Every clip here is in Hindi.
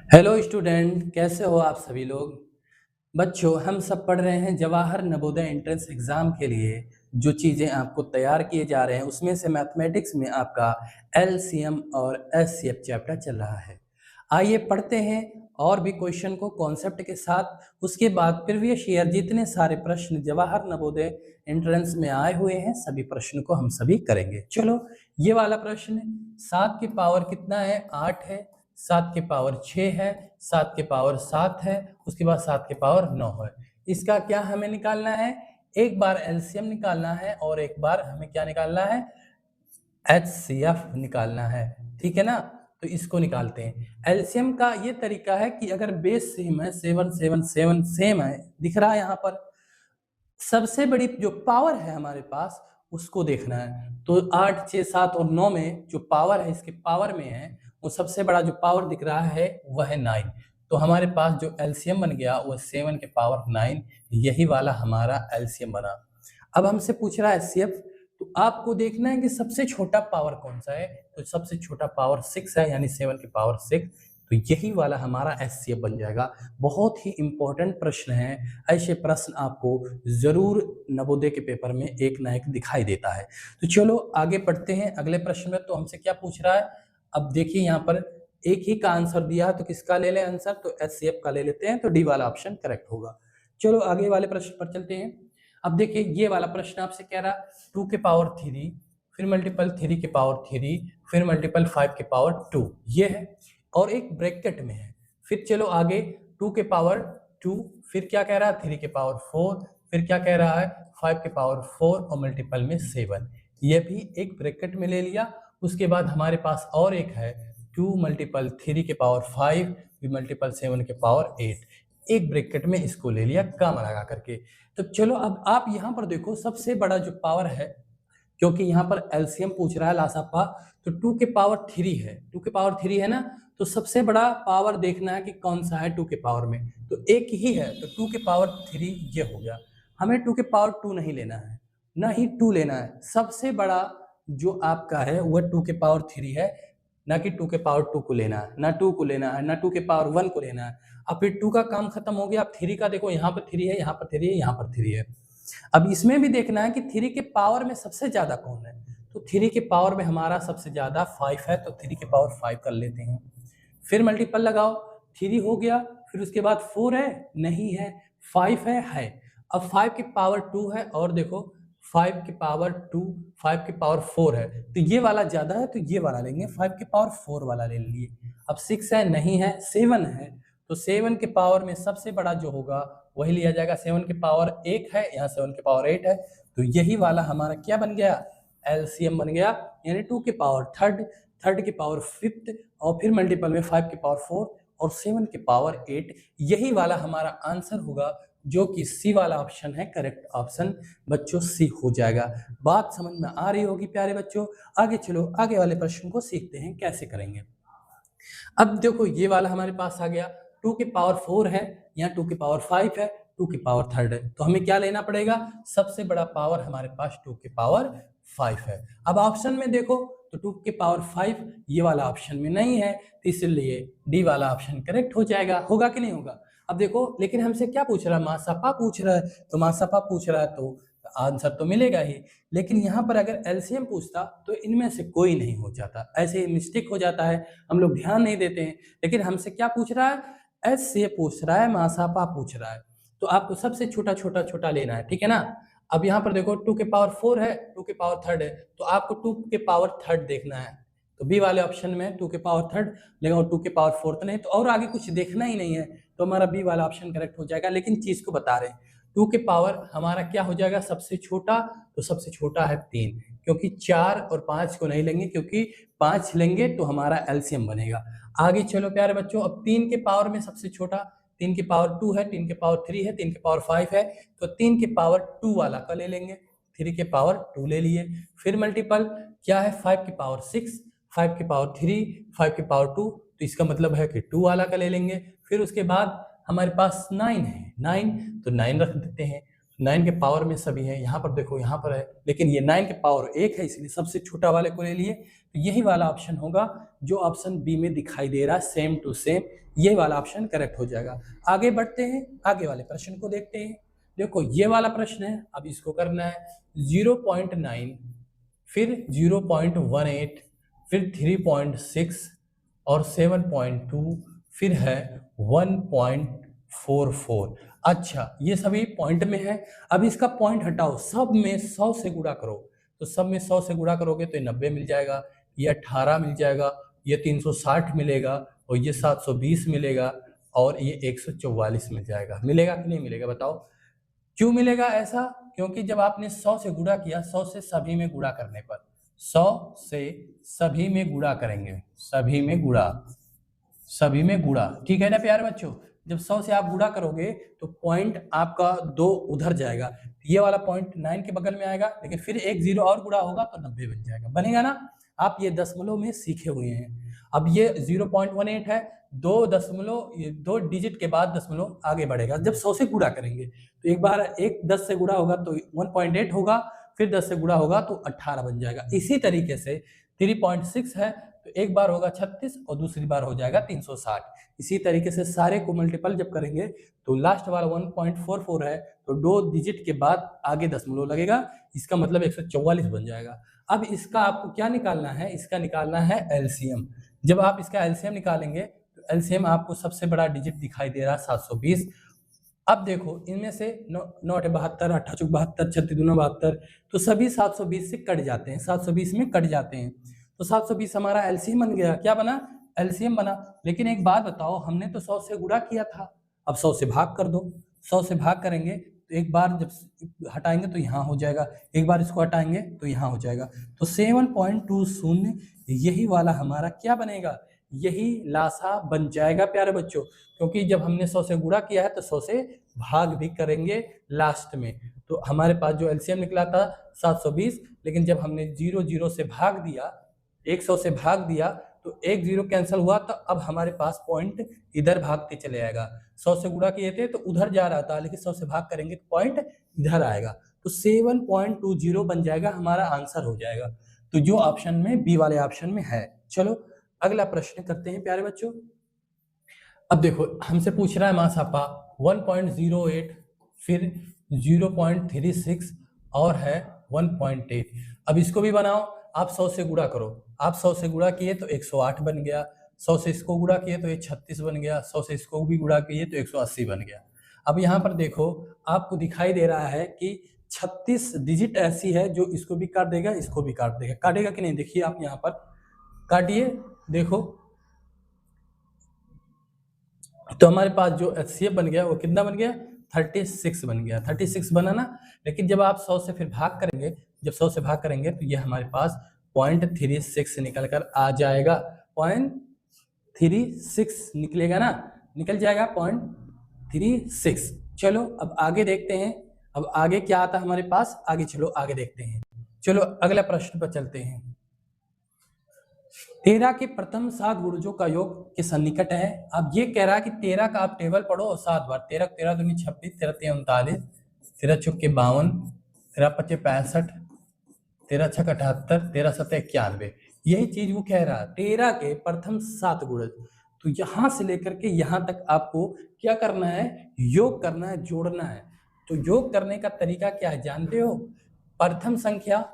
हेलो स्टूडेंट, कैसे हो आप सभी लोग। बच्चों, हम सब पढ़ रहे हैं जवाहर नवोदय एंट्रेंस एग्जाम के लिए जो चीज़ें आपको तैयार किए जा रहे हैं उसमें से मैथमेटिक्स में आपका एलसीएम और एचसीएफ चैप्टर चल रहा है। आइए पढ़ते हैं और भी क्वेश्चन को कॉन्सेप्ट के साथ। उसके बाद प्रीवियस ईयर जितने सारे प्रश्न जवाहर नवोदय एंट्रेंस में आए हुए हैं सभी प्रश्न को हम सभी करेंगे। चलो, ये वाला प्रश्न, 7 की पावर कितना है? 8 है। 7 की पावर 6 है। 7 की पावर 7 है। उसके बाद 7 की पावर 9 है। इसका क्या हमें निकालना है? एक बार एलसीएम निकालना है और एक बार हमें क्या निकालना है? एचसीएफ निकालना है। ठीक है ना? तो इसको निकालते हैं। एलसीएम का ये तरीका है कि अगर बेस सेम है, 7 7 7 सेम है, दिख रहा है यहाँ पर, सबसे बड़ी जो पावर है हमारे पास उसको देखना है। तो 8 6 7 और 9 में जो पावर है, इसके पावर में है, वो सबसे बड़ा जो पावर दिख रहा है वह है 9। तो हमारे पास जो एलसीएम बन गया वो 7 के पावर 9, यही वाला हमारा एलसीएम बना। अब हमसे पूछ रहा है एचसीएफ, तो आपको देखना है कि सबसे छोटा पावर कौन सा है। तो सबसे छोटा पावर 6 है, यानी 7 की पावर 6। तो यही वाला हमारा एचसीएफ बन जाएगा। बहुत ही इंपॉर्टेंट प्रश्न है। ऐसे प्रश्न आपको जरूर नवोदय के पेपर में एक ना एक दिखाई देता है। तो चलो आगे बढ़ते हैं अगले प्रश्न में। तो हमसे क्या पूछ रहा है? अब देखिए यहाँ पर एक ही का आंसर दिया है, तो किसका ले लें आंसर? तो एचसीएफ का ले लेते हैं। तो डी वाला ऑप्शन करेक्ट होगा। चलो आगे वाले प्रश्न पर चलते हैं। अब देखिए ये वाला प्रश्न आपसे कह रहा 2 के पावर 3, फिर मल्टीपल 3 के पावर 3, फिर मल्टीपल 5 के पावर 2, ये है और एक ब्रैकेट में है। फिर चलो आगे 2 के पावर 2, फिर क्या कह रहा है? 3 के पावर 4, फिर क्या कह रहा है? 5 के पावर 4 और मल्टीपल में 7। ये भी एक ब्रैकेट में ले लिया। उसके बाद हमारे पास और एक है 2 मल्टीपल 3 के पावर 5 मल्टीपल 7 के पावर 8, एक ब्रैकेट में इसको ले लिया कामा लगा करके। तो चलो अब आप यहाँ पर देखो सबसे बड़ा जो पावर है, क्योंकि यहाँ पर एलसीएम पूछ रहा है लासापा, तो 2 के पावर 3 है। 2 के पावर 3 है ना, तो सबसे बड़ा पावर देखना है कि कौन सा है 2 के पावर में। तो एक ही है, तो 2 के पावर 3 ये हो गया। हमें 2 के पावर 2 नहीं लेना है, ना ही 2 लेना है। सबसे बड़ा जो आपका है वह 2 के पावर 3 है, ना कि 2 के पावर 2 को लेना है, ना 2 को लेना है, ना 2 के पावर 1 को लेना है। अब फिर 2 का काम खत्म हो गया। अब 3 का देखो, यहाँ पर 3 है, यहाँ पर 3 है, यहाँ पर 3 है। अब इसमें भी देखना है कि 3 के पावर में सबसे ज्यादा कौन है। तो 3 के पावर में हमारा सबसे ज्यादा 5 है, तो 3 के पावर 5 कर लेते हैं। फिर मल्टीपल लगाओ, 3 हो गया। फिर उसके बाद 4 है, नहीं है। 5 है। अब 5 की पावर 2 है, और देखो 5 की पावर 2, 5 की पावर 4 है, तो ये वाला ज्यादा है, तो ये वाला लेंगे। 5 की पावर 4 वाला ले लिए। अब 6 है, नहीं है। 7 है, तो 7 के पावर में सबसे बड़ा जो होगा वही लिया जाएगा। 7 के पावर 1 है, यहाँ 7 के पावर 8 है, तो यही वाला हमारा क्या बन गया? एलसीएम बन गया। यानी 2 के पावर 3, 3 के पावर 5 और फिर मल्टीपल में 5 के पावर 4 और 7 के पावर 8, यही वाला हमारा आंसर होगा, जो कि सी वाला ऑप्शन है करेक्ट ऑप्शन। बच्चों सी हो जाएगा। बात समझ में आ रही होगी प्यारे बच्चों। आगे चलो, आगे वाले प्रश्न को सीखते हैं कैसे करेंगे। अब देखो ये वाला हमारे पास आ गया, 2 के पावर 4 है, यहाँ 2 के पावर 5 है, 2 के पावर 3 है, तो हमें क्या लेना पड़ेगा? सबसे बड़ा पावर हमारे पास 2 के पावर 5 है। अब ऑप्शन में देखो, तो 2 के पावर 5 ये वाला ऑप्शन में नहीं है, तो इसलिए डी वाला ऑप्शन करेक्ट हो जाएगा। होगा कि नहीं होगा? अब देखो, लेकिन हमसे क्या पूछ रहा है? मासापा पूछ रहा है, तो मासापा पूछ रहा है तो आंसर तो मिलेगा ही। लेकिन यहाँ पर अगर एलसीएम पूछता तो इनमें से कोई नहीं हो जाता, ऐसे मिस्टेक हो जाता है, हम लोग ध्यान नहीं देते हैं। लेकिन हमसे क्या पूछ रहा है? एच से पूछ रहा है, मासापा पूछ रहा है, तो आपको सबसे छोटा छोटा छोटा लेना है। ठीक है ना? अब यहाँ पर देखो 2 के पावर 4 है, 2 के पावर 3 है, तो आपको 2 के पावर 3 देखना है। तो बी वाले ऑप्शन में 2 के पावर 3 लेकिन, और 2 के पावर 4 नहीं, तो और आगे कुछ देखना ही नहीं है, तो हमारा बी वाला ऑप्शन करेक्ट हो जाएगा। लेकिन चीज को बता रहे हैं, 2 के पावर हमारा क्या हो जाएगा सबसे छोटा? तो सबसे छोटा है 3, क्योंकि 4 और 5 को नहीं लेंगे, क्योंकि 5 लेंगे तो हमारा एलसीएम बनेगा। आगे चलो प्यारे बच्चों, अब 3 के पावर में सबसे छोटा 3 के पावर 2 है, 3 के पावर 3 है, 3 के पावर 5 है, तो 3 के पावर 2 वाला का ले लेंगे। 3 के पावर 2 ले लिए। फिर मल्टीपल क्या है? 5 के पावर 6, 5 के पावर 3, 5 के पावर 2, तो इसका मतलब है कि 2 वाला का ले लेंगे। फिर उसके बाद हमारे पास 9 है, 9, तो 9 रख देते हैं। 9 के पावर में सभी है, यहाँ पर देखो यहाँ पर है, लेकिन ये 9 के पावर 1 है, इसलिए सबसे छोटा वाले को ले लिए। तो यही वाला ऑप्शन होगा जो ऑप्शन बी में दिखाई दे रहा है, सेम टू सेम, ये वाला ऑप्शन करेक्ट हो जाएगा। आगे बढ़ते हैं, आगे वाले प्रश्न को देखते हैं। देखो ये वाला प्रश्न है, अब इसको करना है 0.9, फिर 0.18, फिर 3.6 और 7.2, फिर है 1.44। अच्छा, ये सभी पॉइंट में है। अब इसका पॉइंट हटाओ, सब में 100 से गुणा करो, तो सब में 100 से गुणा करोगे तो ये 90 मिल जाएगा, ये 18 मिल जाएगा, ये 360 मिलेगा, और ये 720 मिलेगा, और ये 144 मिल जाएगा। मिलेगा कि नहीं मिलेगा बताओ? क्यों मिलेगा ऐसा? क्योंकि जब आपने 100 से गुणा किया, 100 से सभी में गुणा करने पर, 100 से सभी में गुणा करेंगे, सभी में गुणा, ठीक है ना प्यारे बच्चों? जब 100 से आप गुणा करोगे तो पॉइंट आपका 2 उधर जाएगा, ये वाला पॉइंट 9 के बगल में आएगा, लेकिन फिर एक 0 और गुणा होगा तो 90 बन जाएगा। बनेगा ना? आप ये दशमलव में सीखे हुए हैं। अब ये 0.18 है, 2 डिजिट के बाद दशमलव आगे बढ़ेगा। जब 100 से गुणा करेंगे तो एक बार 10 से गुणा होगा तो 1.8 होगा, फिर 10 से गुणा होगा तो 18 बन जाएगा। इसी तरीके से 3.6 है तो एक बार होगा 36 और दूसरी बार हो जाएगा 360। इसी तरीके से सारे को मल्टीपल जब करेंगे तो लास्ट वाला 1.44 है तो 2 डिजिट के बाद आगे दशमलव लगेगा, इसका मतलब 144 बन जाएगा। अब इसका आपको क्या निकालना है? इसका निकालना है एलसीएम। जब आप इसका एलसीएम निकालेंगे तो एलसीएम आपको सबसे बड़ा डिजिट दिखाई दे रहा है 720। अब देखो इनमें से 9 8 72, 8 चौक 72, 36 दूना 72, तो सभी 720 से कट जाते हैं, 720 में कट जाते हैं, तो 720 हमारा एलसीएम बन गया। क्या बना? एलसीएम बना। लेकिन एक बात बताओ, हमने तो 100 से गुणा किया था, अब 100 से भाग कर दो। 100 से भाग करेंगे तो एक बार जब हटाएंगे तो यहाँ हो जाएगा, एक बार इसको हटाएंगे तो यहाँ हो जाएगा, तो 7.20 यही वाला हमारा क्या बनेगा? यही लासा बन जाएगा प्यारे बच्चों। क्योंकि जब हमने 100 से गुणा किया है तो 100 से भाग भी करेंगे लास्ट में, तो हमारे पास जो एलसीएम निकला था 720, लेकिन जब हमने 0 से भाग दिया, 100 से भाग दिया तो 1 0 कैंसिल हुआ, तो अब हमारे पास पॉइंट इधर भागते चले आएगा। 100 से गुणा किए थे तो उधर जा रहा था, लेकिन 100 से भाग करेंगे तो पॉइंट इधर आएगा, तो 7.20 बन जाएगा, हमारा आंसर हो जाएगा। तो जो ऑप्शन में बी वाले ऑप्शन में है। चलो अगला प्रश्न करते हैं प्यारे बच्चों। अब देखो हमसे पूछ रहा है मासापा 1.08, फिर 0.36 और है 1.8। अब इसको भी बनाओ, आप 100 से गुणा करो, आप 100 से गुणा किए तो 108 बन गया, 100 से इसको गुणा किए तो ये 36 बन गया, 100 से इसको भी गुणा किए तो 180 बन गया। अब यहाँ पर देखो आपको दिखाई दे रहा है कि 36 डिजिट ऐसी है जो इसको भी काट देगा, इसको भी काट देगा। काटेगा कि नहीं? देखिए आप यहाँ पर काटिए, देखो तो हमारे पास जो एचसीएफ बन गया वो कितना बन गया? 36 बन गया। 36 बना ना। लेकिन जब आप 100 से फिर भाग करेंगे, जब 100 से भाग करेंगे तो ये हमारे पास 0.36 निकल कर आ जाएगा। 0.36 निकलेगा ना, निकल जाएगा 0.36। चलो अब आगे देखते हैं, अब आगे क्या आता है हमारे पास, आगे चलो आगे देखते हैं। चलो अगला प्रश्न पर चलते हैं। 13 के प्रथम 7 गुणजों का योग के सन्निकट है। अब ये कह रहा है कि 13 का आप टेबल पढ़ो और 7 बार, 13 13 दूनी 26, 13 3 39, 13 चौके 52, 13 पचे 65, 13 छक 78, 13 सत्ते 91। यही चीज वो कह रहा है, 13 के प्रथम 7 गुणज। तो यहां से लेकर के यहां तक आपको क्या करना है? योग करना है, जोड़ना है। तो योग करने का तरीका क्या है जानते हो? प्रथम संख्या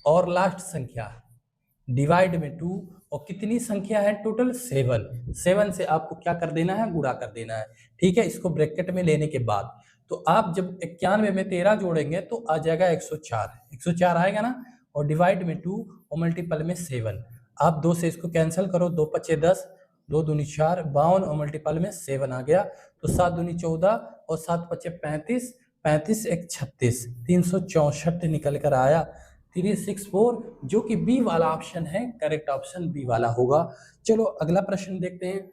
और लास्ट संख्या डिवाइड में 2, और कितनी संख्या है टोटल? 7 से आपको क्या कर देना है? गुणा कर देना है। ठीक है, इसको ब्रैकेट में लेने के बाद तो आप जब 91 में 13 जोड़ेंगे तो आ जाएगा 104, 104 आएगा ना, और डिवाइड में 2 और मल्टीपल में 7। आप 2 से इसको कैंसिल करो, 2 पचे 10, 2 दूनी 4, 52 और मल्टीपल में 7 आ गया, तो 7 दूनी 14 और 7 पचे 35, 35 एक 36, 364 निकल कर आया 364, जो कि बी वाला ऑप्शन है, करेक्ट ऑप्शन बी वाला होगा। चलो अगला प्रश्न देखते हैं।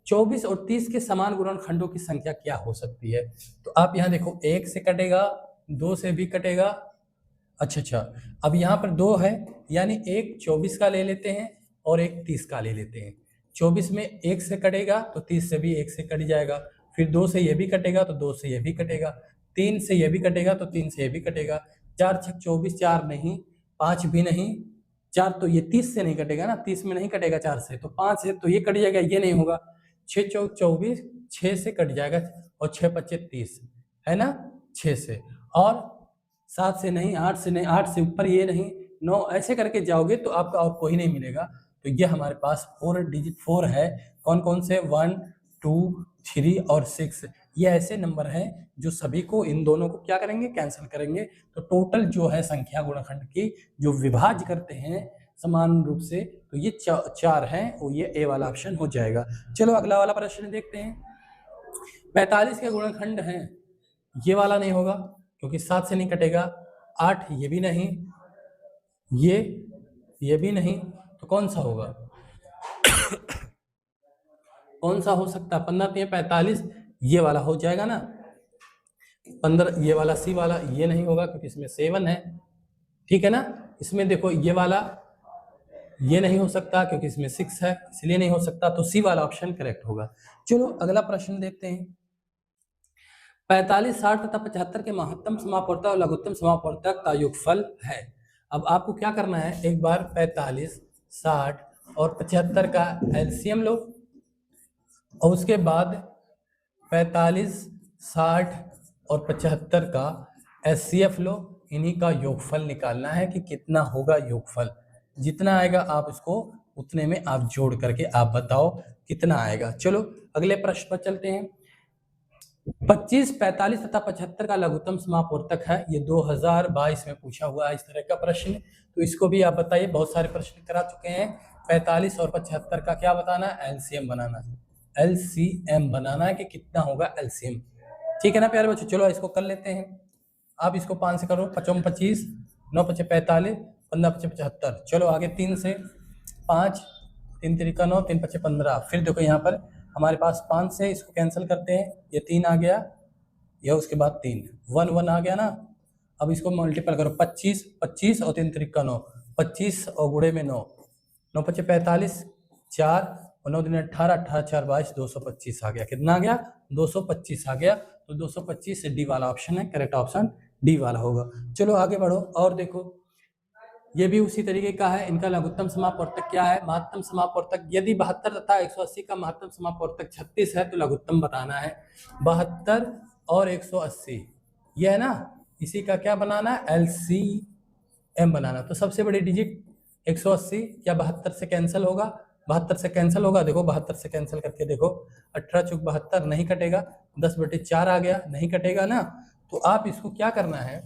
24 और 30 के समान गुणनखंडों की संख्या क्या हो सकती है? तो आप यहाँ देखो, 1 से कटेगा, 2 से भी कटेगा। अच्छा, अब यहाँ पर 2 है, यानी एक 24 का ले लेते हैं और एक 30 का ले लेते हैं। 24 में 1 से कटेगा तो 30 से भी 1 से कट जाएगा, फिर 2 से ये भी कटेगा तो 2 से ये भी कटेगा, 3 से ये भी कटेगा तो 3 से ये भी कटेगा। 4 छक 24, 4 नहीं, 5 भी नहीं, 4 तो ये 30 से नहीं कटेगा ना, 30 में नहीं कटेगा 4 से, तो 5 है तो ये कट जाएगा, ये नहीं होगा। 6 चौक 24, 6 से कट जाएगा और 6 पच्चे 30 है ना, 6 से, और 7 से नहीं, 8 से नहीं, 8 से ऊपर ये नहीं, 9 ऐसे करके जाओगे तो आपका और कोई नहीं मिलेगा। तो ये हमारे पास 4 डिजिट 4 है। कौन कौन से? 1 2 3 और 6। ये ऐसे नंबर हैं जो सभी को, इन दोनों को क्या करेंगे? कैंसिल करेंगे। तो टोटल जो है संख्या गुणनखंड की जो विभाज्य करते हैं समान रूप से, तो ये 4 हैं, और ये ए वाला ऑप्शन हो जाएगा। चलो अगला वाला प्रश्न देखते हैं। 45 के गुणनखंड हैं, ये वाला नहीं होगा क्योंकि 7 से नहीं कटेगा। 8 ये भी नहीं, ये भी नहीं, तो कौन सा होगा? कौन सा हो सकता है? 15 3 45, ये वाला हो जाएगा ना। 15 ये वाला सी वाला ये नहीं होगा क्योंकि इसमें 7 है, ठीक है ना। इसमें देखो ये वाला ये नहीं हो सकता क्योंकि इसमें 6 है, इसलिए नहीं हो सकता, तो सी वाला ऑप्शन करेक्ट होगा। चलो अगला प्रश्न देखते हैं। 45 60 तथा 75 के महत्तम समापवर्तक और लघुत्तम समापवर्तक का योगफल है। अब आपको क्या करना है, एक बार 45 60 और 75 का एलसीएम लो, और उसके बाद 45 60 और 75 का एचसीएफ लो। इन्हीं का योगफल निकालना है कि कितना होगा योगफल। जितना आएगा आप इसको उतने में आप जोड़ करके आप बताओ कितना आएगा। चलो अगले प्रश्न पर चलते हैं। 25 45 तथा 75 का लघुत्तम समापवर्तक है। ये 2022 में पूछा हुआ है इस तरह का प्रश्न, तो इसको भी आप बताइए। बहुत सारे प्रश्न करा चुके हैं। 45 और 75 का क्या बताना है? एलसीएम बनाना है। एलसीएम बनाना है कि कितना होगा एलसीएम, ठीक है ना प्यारे बच्चों। चलो इसको कर लेते हैं। आप इसको 5 से करो, 5 25, 9 5 45, 15 5 75। चलो आगे 3 से 5, 3 3 9, 3 5 15। फिर देखो यहाँ पर हमारे पास 5 से इसको कैंसिल करते हैं, ये 3 आ गया, यह उसके बाद 3 1 1 आ गया ना। अब इसको मल्टीपल करो, 25 25 और 3 3 9, 25 और गुणे में 9, 9 5 45, 4 और 9 दिन 18, 18 4 22, 225 आ गया। कितना आ गया? 225 आ गया। तो 225 से डी वाला ऑप्शन है, करेक्ट ऑप्शन डी वाला होगा। चलो आगे बढ़ो और देखो, ये भी उसी तरीके का है। इनका लघुत्तम समापवर्तक क्या है? महत्तम समापवर्तक। यदि 72 तथा 180 का महत्तम समापवर्तक 36 है तो लघुत्तम बताना है। 72 और 180 ये है ना, इसी का क्या बनाना है? एलसीएम बनाना। तो सबसे बड़ी डिजिट 180 या 72 से कैंसिल होगा? 72 से कैंसिल होगा। देखो 72 से कैंसिल करके देखो, 18 चौक 72 नहीं कटेगा, 10/4 आ गया, नहीं कटेगा ना। तो आप इसको क्या करना है,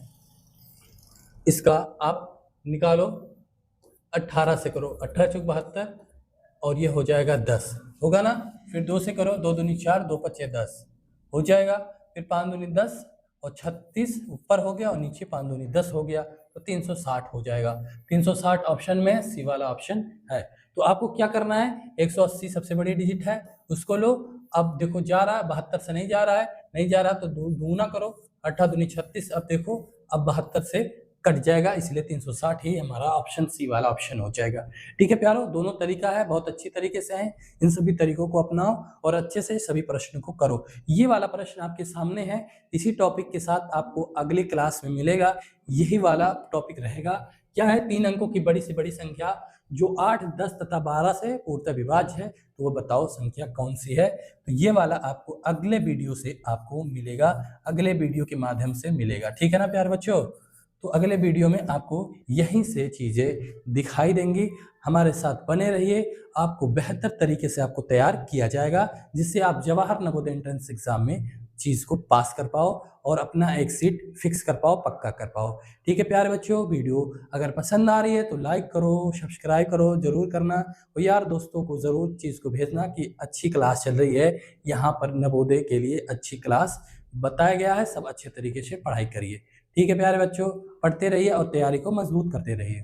इसका आप निकालो, 18 से करो, 18 चौक 72 और ये हो जाएगा 10, होगा ना। फिर 2 से करो, 2 दूनी 4, 2 5 10 हो जाएगा। फिर 5 दूनी 10 और 36 ऊपर हो गया और नीचे 5 दूनी 10 हो गया, तो 360 हो जाएगा। 360 ऑप्शन में सी वाला ऑप्शन है। तो आपको क्या करना है, 180 सबसे बड़ी डिजिट है, उसको लो। अब देखो जा रहा है 72 से, नहीं जा रहा है, नहीं जा रहा तो दूना करो, 18 दूनी 36। अब देखो अब 72 से कट जाएगा, इसलिए 360 ही हमारा ऑप्शन सी वाला ऑप्शन हो जाएगा। ठीक है प्यारो, दोनों तरीका है, बहुत अच्छी तरीके से है। इन सभी तरीकों को अपनाओ और अच्छे से सभी प्रश्न को करो। ये वाला प्रश्न आपके सामने है, इसी टॉपिक के साथ आपको अगली क्लास में मिलेगा। यही वाला टॉपिक रहेगा। क्या है? 3 अंकों की बड़ी से बड़ी संख्या जो 8 10 तथा 12 से पूर्णतः विभाज्य है, तो वो बताओ संख्या कौन सी है। तो ये वाला आपको अगले वीडियो से आपको मिलेगा, अगले वीडियो के माध्यम से मिलेगा। ठीक है ना प्यारे बच्चों। तो अगले वीडियो में आपको यहीं से चीज़ें दिखाई देंगी। हमारे साथ बने रहिए, आपको बेहतर तरीके से आपको तैयार किया जाएगा, जिससे आप जवाहर नवोदय एंट्रेंस एग्जाम में चीज़ को पास कर पाओ और अपना एक सीट फिक्स कर पाओ, पक्का कर पाओ। ठीक है प्यारे बच्चों, वीडियो अगर पसंद आ रही है तो लाइक करो, सब्सक्राइब करो, जरूर करना। और यार दोस्तों को ज़रूर चीज़ को भेजना कि अच्छी क्लास चल रही है, यहाँ पर नवोदय के लिए अच्छी क्लास बताया गया है, सब अच्छे तरीके से पढ़ाई करिए। ठीक है प्यारे बच्चों, पढ़ते रहिए और तैयारी को मजबूत करते रहिए।